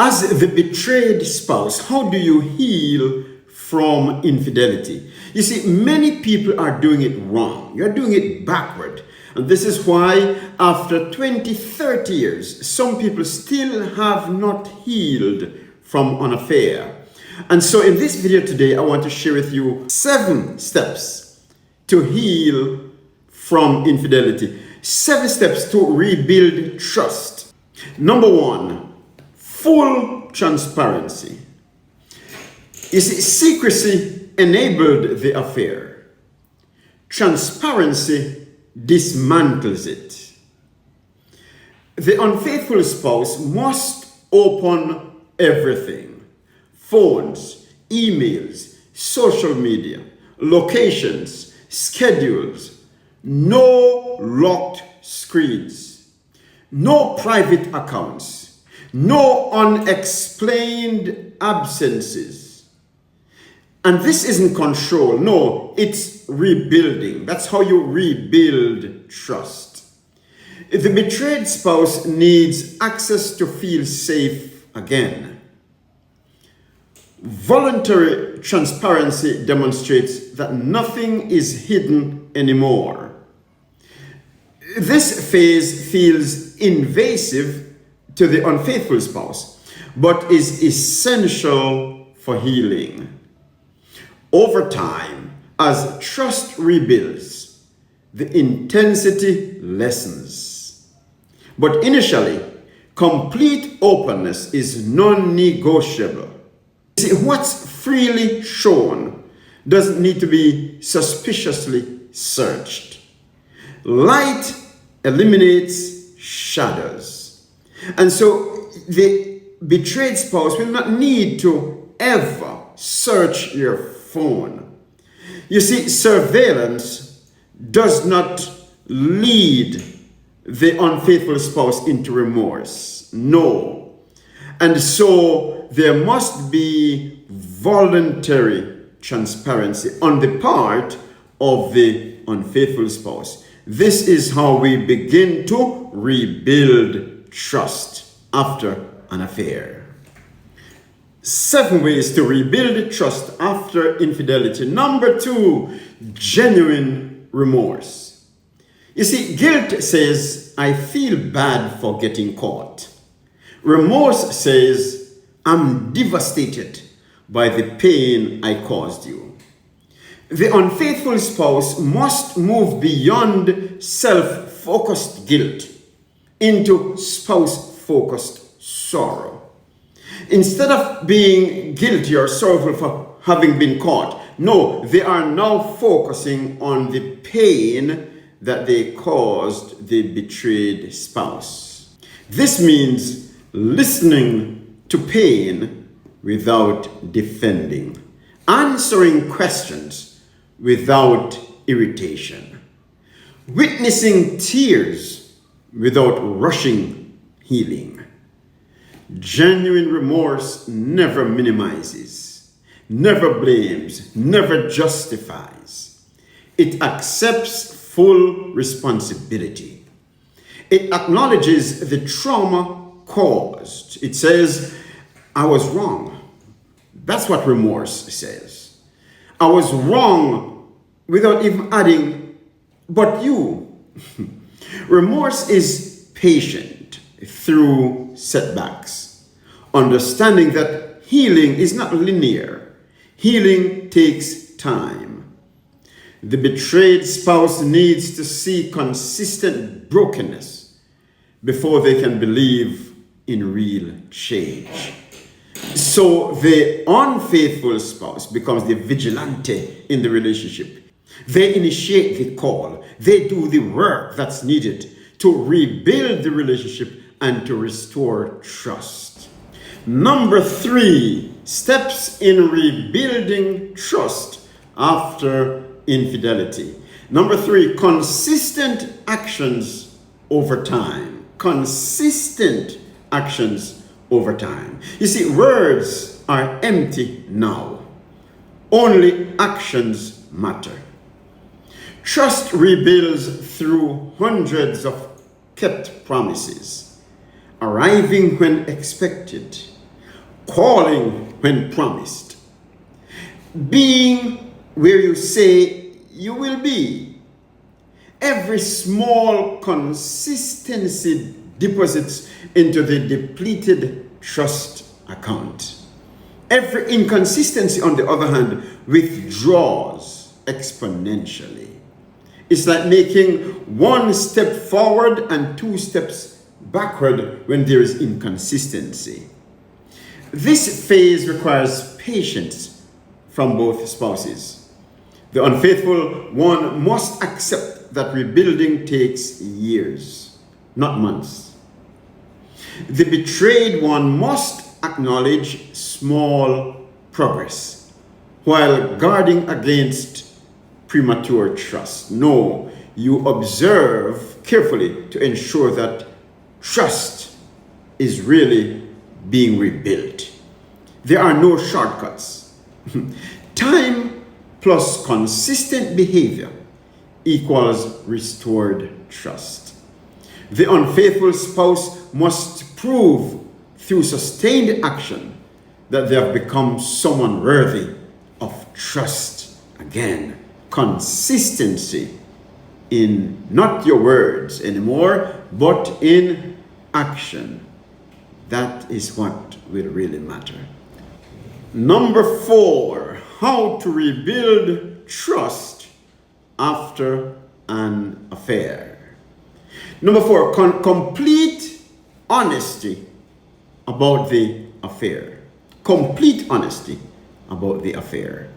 As the betrayed spouse, how do you heal from infidelity? You see, many people are doing it wrong. You're doing it backward. And this is why after 20, 30 years, some people still have not healed from an affair. And so in this video today, I want to share with you 7 steps to heal from infidelity. 7 steps to rebuild trust. Number 1, full transparency. You see, secrecy enabled the affair. Transparency dismantles it. The unfaithful spouse must open everything: phones, emails, social media, locations, schedules, no locked screens, no private accounts, no unexplained absences. And this isn't control, no, it's rebuilding. That's how you rebuild trust. The betrayed spouse needs access to feel safe again. Voluntary transparency demonstrates that nothing is hidden anymore. This phase feels invasive to the unfaithful spouse, but is essential for healing. Over time, as trust rebuilds, the intensity lessens. But initially, complete openness is non-negotiable. See, what's freely shown doesn't need to be suspiciously searched. Light eliminates shadows. And so the betrayed spouse will not need to ever search your phone. You see, surveillance does not lead the unfaithful spouse into remorse. No. And so there must be voluntary transparency on the part of the unfaithful spouse. This is how we begin to rebuild trust after an affair. 7 ways to rebuild trust after infidelity. Number 2, genuine remorse. You see, guilt says, I feel bad for getting caught. Remorse says, I'm devastated by the pain I caused you. The unfaithful spouse must move beyond self-focused guilt into spouse-focused sorrow. Instead of being guilty or sorrowful for having been caught, no, they are now focusing on the pain that they caused the betrayed spouse. This means listening to pain without defending, answering questions without irritation, witnessing tears without rushing healing. Genuine remorse never minimizes, never blames, never justifies. It accepts full responsibility. It acknowledges the trauma caused. It says, I was wrong. That's what remorse says. I was wrong without even adding, but you. Remorse is patient through setbacks, understanding that healing is not linear. Healing takes time. The betrayed spouse needs to see consistent brokenness before they can believe in real change. So the unfaithful spouse becomes the vigilante in the relationship. They initiate the call. They do the work that's needed to rebuild the relationship and to restore trust. Number 3, steps in rebuilding trust after infidelity. Number 3, consistent actions over time. Consistent actions over time. You see, words are empty now. Only actions matter. Trust rebuilds through hundreds of kept promises, arriving when expected, calling when promised, being where you say you will be. Every small consistency deposits into the depleted trust account. Every inconsistency, on the other hand, withdraws exponentially. It's like making one step forward and two steps backward when there is inconsistency. This phase requires patience from both spouses. The unfaithful one must accept that rebuilding takes years, not months. The betrayed one must acknowledge small progress while guarding against premature trust. No, you observe carefully to ensure that trust is really being rebuilt. There are no shortcuts. Time plus consistent behavior equals restored trust. The unfaithful spouse must prove through sustained action that they have become someone worthy of trust. Again, consistency in not your words anymore, but in action. That is what will really matter. Number 4, how to rebuild trust after an affair. Number 4, complete honesty about the affair. Complete honesty about the affair.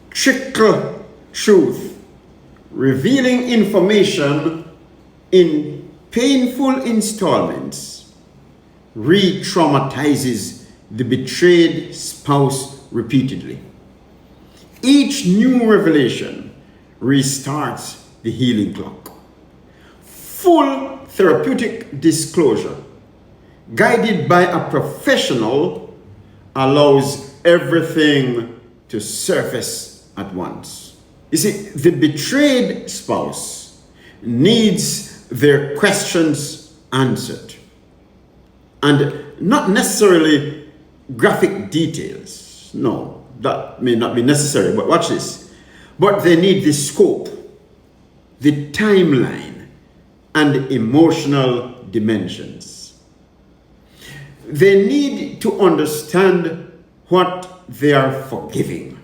Trickle truth, revealing information in painful installments, re-traumatizes the betrayed spouse repeatedly. Each new revelation restarts the healing clock. Full therapeutic disclosure, guided by a professional, allows everything to surface at once. You see, the betrayed spouse needs their questions answered, and not necessarily graphic details. No, that may not be necessary, but watch this. But they need the scope, the timeline, and emotional dimensions. They need to understand what they are forgiving.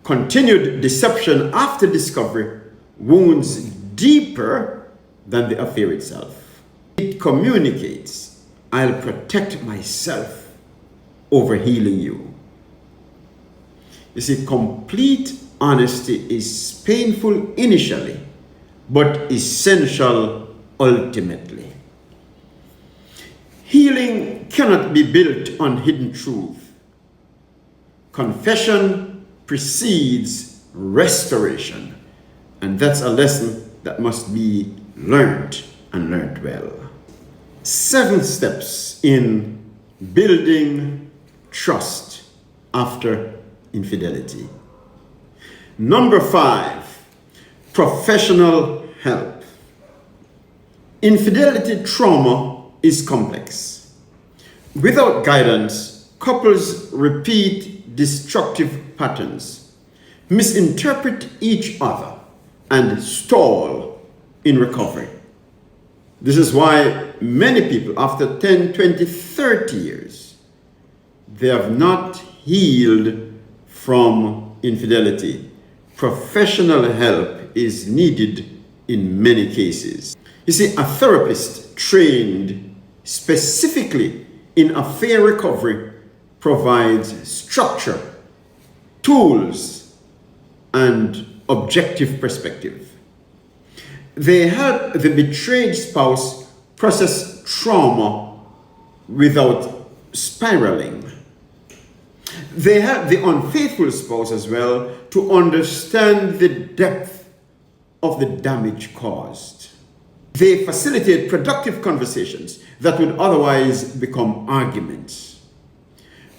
Continued deception after discovery wounds deeper than the affair itself. It communicates, I'll protect myself over healing you. You see, complete honesty is painful initially, but essential ultimately. Healing cannot be built on hidden truth. Confession precedes restoration, and that's a lesson that must be learned and learned well. 7 steps in building trust after infidelity. Number 5, professional help. Infidelity trauma is complex. Without guidance, couples repeat destructive patterns, misinterpret each other, and stall in recovery. This is why many people, after 10, 20, 30 years, they have not healed from infidelity. Professional help is needed in many cases. You see, a therapist trained specifically in affair recovery provides structure, tools, and objective perspective. They help the betrayed spouse process trauma without spiraling. They help the unfaithful spouse as well to understand the depth of the damage caused. They facilitate productive conversations that would otherwise become arguments.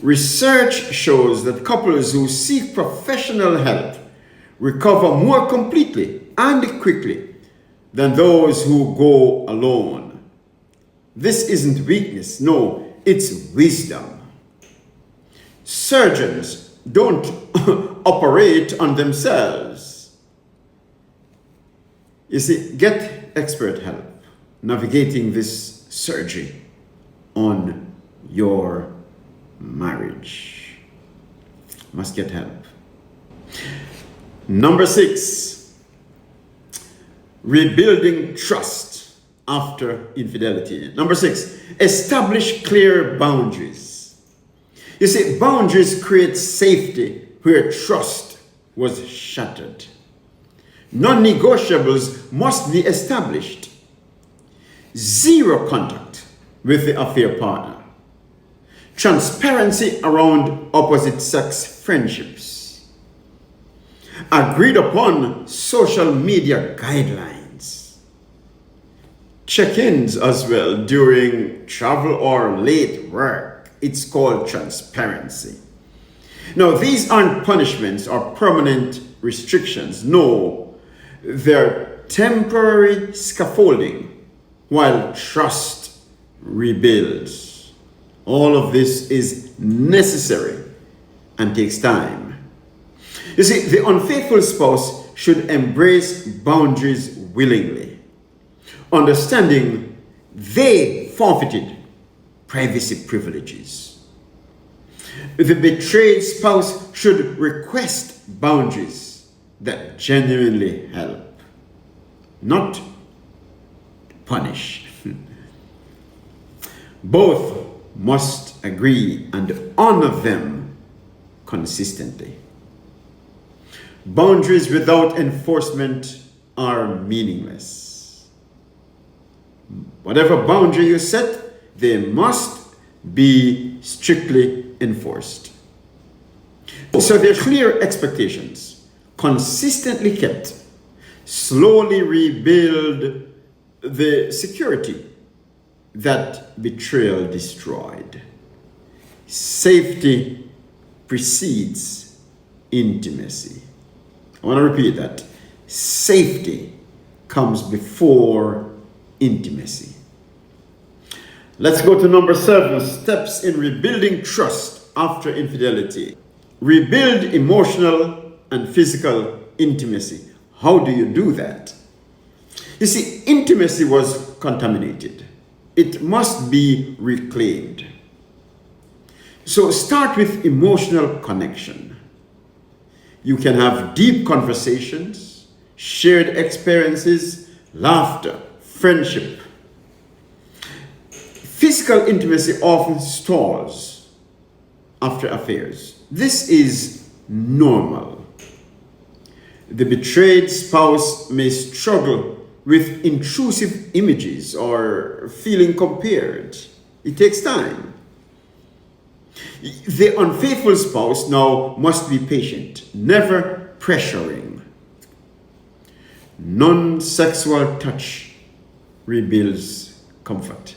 Research shows that couples who seek professional help recover more completely and quickly than those who go alone. This isn't weakness, no, it's wisdom. Surgeons don't operate on themselves. You see, get expert help navigating this surgery on your marriage. Must get help. Number 6, rebuilding trust after infidelity. Number 6, establish clear boundaries. You see, boundaries create safety where trust was shattered. Non-negotiables must be established. Zero contact with the affair partner. Transparency around opposite sex friendships. Agreed upon social media guidelines. Check-ins as well during travel or late work. It's called transparency. Now, these aren't punishments or permanent restrictions. No, they're temporary scaffolding while trust rebuilds. All of this is necessary and takes time. You see, the unfaithful spouse should embrace boundaries willingly, understanding they forfeited privacy privileges. The betrayed spouse should request boundaries that genuinely help, not punish. Both must agree and honor them consistently. Boundaries without enforcement are meaningless. Whatever boundary you set, they must be strictly enforced. So there are clear expectations, consistently kept, slowly rebuild the security that betrayal destroyed. Safety precedes intimacy. I want to repeat that. Safety comes before intimacy. Let's go to number 7, steps in rebuilding trust after infidelity. Rebuild emotional and physical intimacy. How do you do that? You see, intimacy was contaminated. It must be reclaimed. So start with emotional connection. You can have deep conversations, shared experiences, laughter, friendship. Physical intimacy often stalls after affairs. This is normal. The betrayed spouse may struggle with intrusive images or feeling compared. It takes time. The unfaithful spouse now must be patient, never pressuring. Non-sexual touch rebuilds comfort.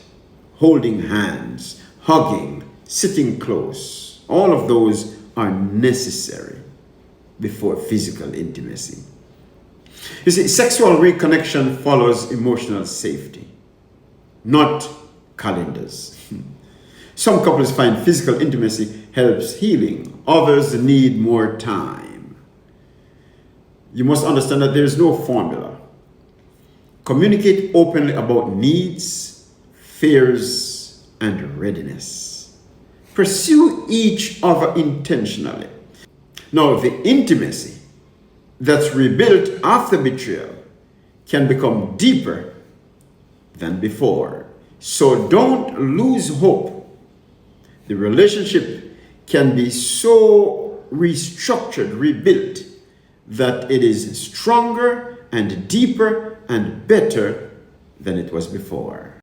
Holding hands, hugging, sitting close, all of those are necessary before physical intimacy. You see, sexual reconnection follows emotional safety, not calendars. Some couples find physical intimacy helps healing. Others need more time. You must understand that there is no formula. Communicate openly about needs, fears, and readiness. Pursue each other intentionally. Now, the intimacy that's rebuilt after betrayal can become deeper than before. So don't lose hope. The relationship can be so restructured, rebuilt, that it is stronger and deeper and better than it was before.